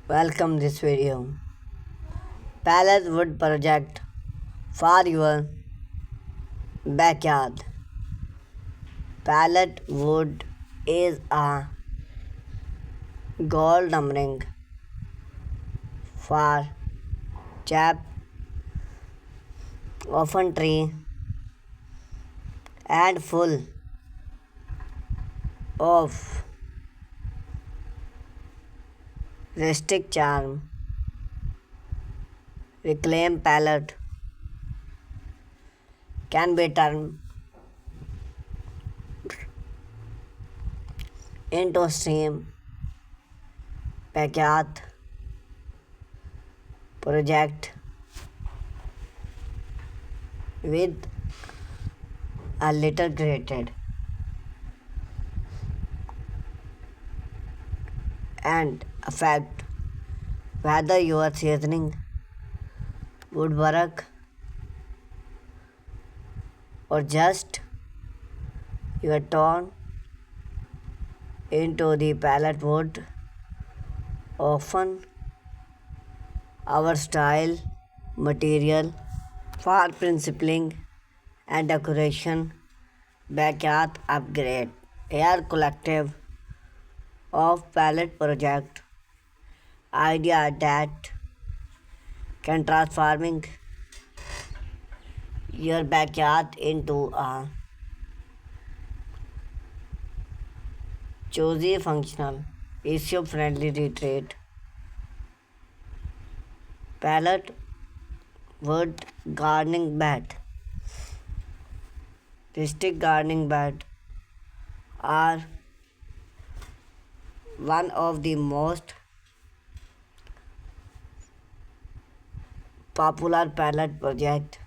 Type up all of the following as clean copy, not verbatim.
Welcome this video. Pallet Wood project for your backyard. Pallet wood is a gold numbering for chap often tree and full of rustic charm. Reclaimed pallet can be turned into stream backyard project with a little created and effect whether you are seasoning woodwork or just you are torn into the pallet wood. Often our style material for principling and decoration backyard upgrade air collective of pallet project idea that can transforming your backyard into a cozy functional eco friendly retreat. Pallet wood gardening bed. Rustic gardening bed are one of the most popular pallet project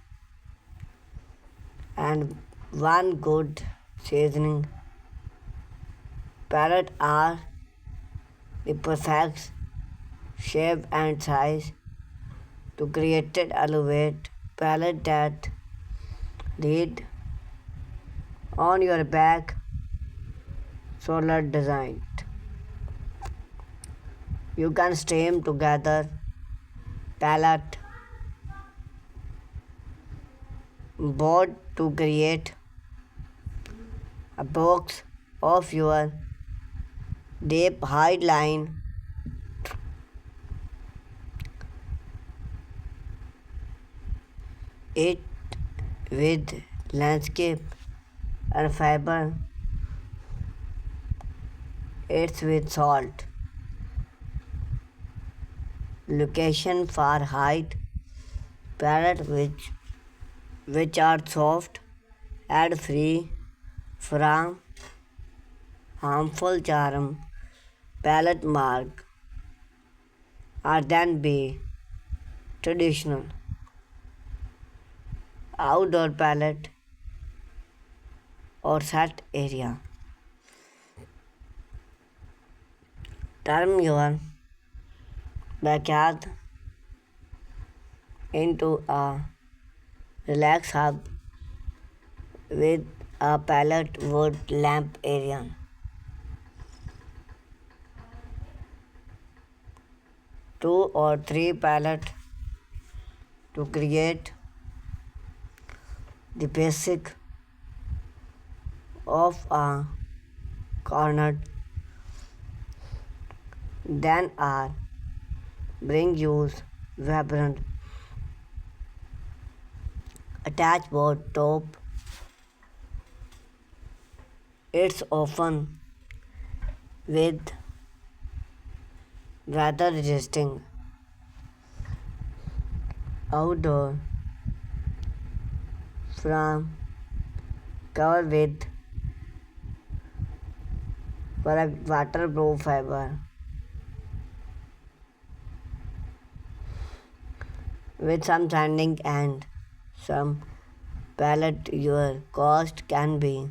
and one good seasoning. Pallet are the perfect shape and size to create elevate pallet that read on your back solar design. You can stream together pallet board to create a box of your deep height line. It with landscape and fiber. It's with salt. Location for height pallet which are soft and free from harmful charm. Pallet mark are then be traditional outdoor pallet or set area. Turn your backyard into a relaxed hub with a pallet wood lamp area. Two or three pallet to create the basic of a corner. Then are bring use vibrant attached board top. It's often with weather resisting outdoor from covered with waterproof fiber with some sanding and some pallet. Your cost can be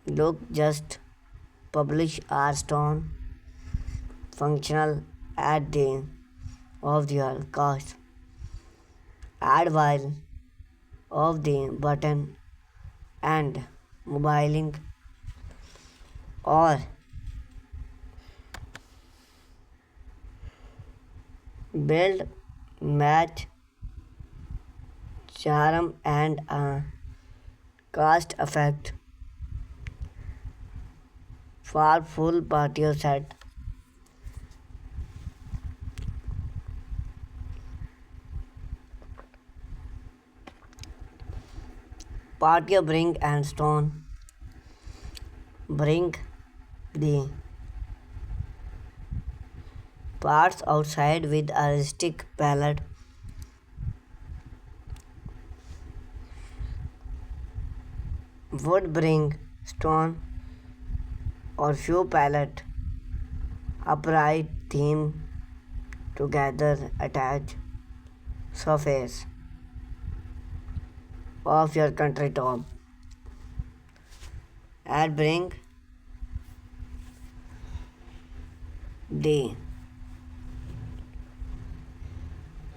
look just publish our stone functional at the of your cost add while of the button and mobiling or Build, match, charm, and a cost effect for full patio set. Patio brick and stone. Bring the parts outside with a rustic pallet. Wood bring stone or few pallet upright theme together attach surface of your country top. Add bring the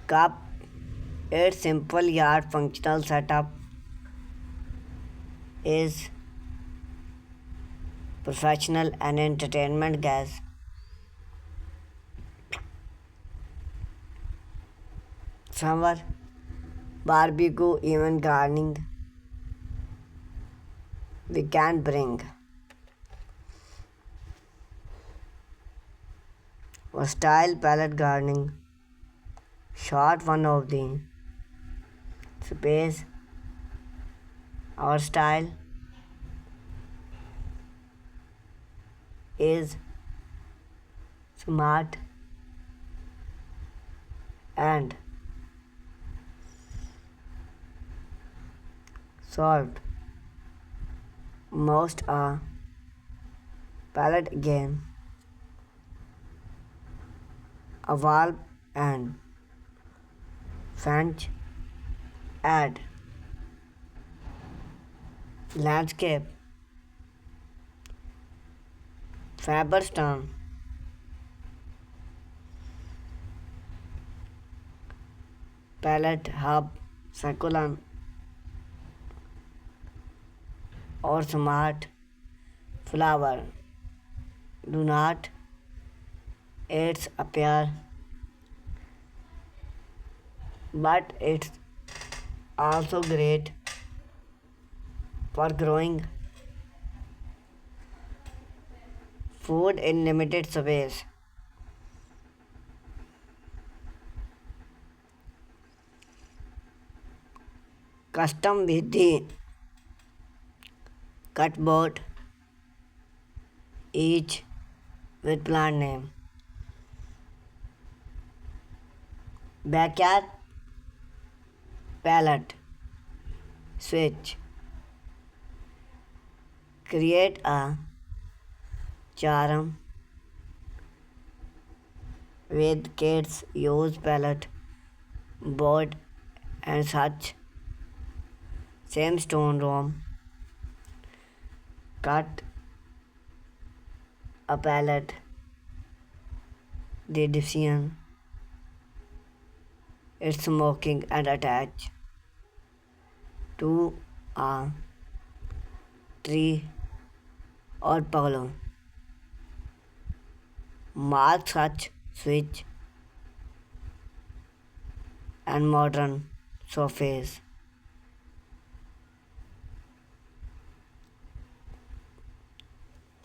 cup. Its simple yard functional setup is professional and entertainment gas. Summer barbecue even gardening we can bring. Style pallet gardening. Short one of the space. Our style is smart and solved. Most are pallet game, a valve and fence add landscape Faberstone pallet hub succulent or smart flower do not it's appear but it's also great for growing food in limited space. Custom with the cutboard each with plant name. Backyard palette switch. Create a charm with kids use palette board and such. Same stone room. Cut a pallet. The decision is smoking and attach to a tree or polo. Mark such switch and modern surface.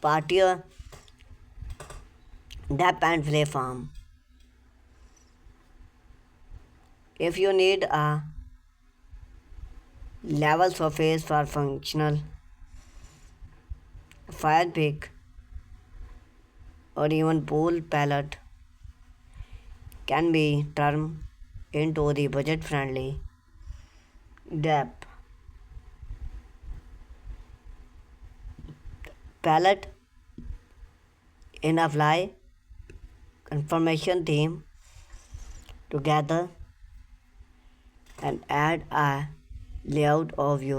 Patio depth and play farm. If you need a level surface for functional fire pit or even pool pallet can be turned into the budget friendly depth palette in a fly confirmation theme together and add a layout of your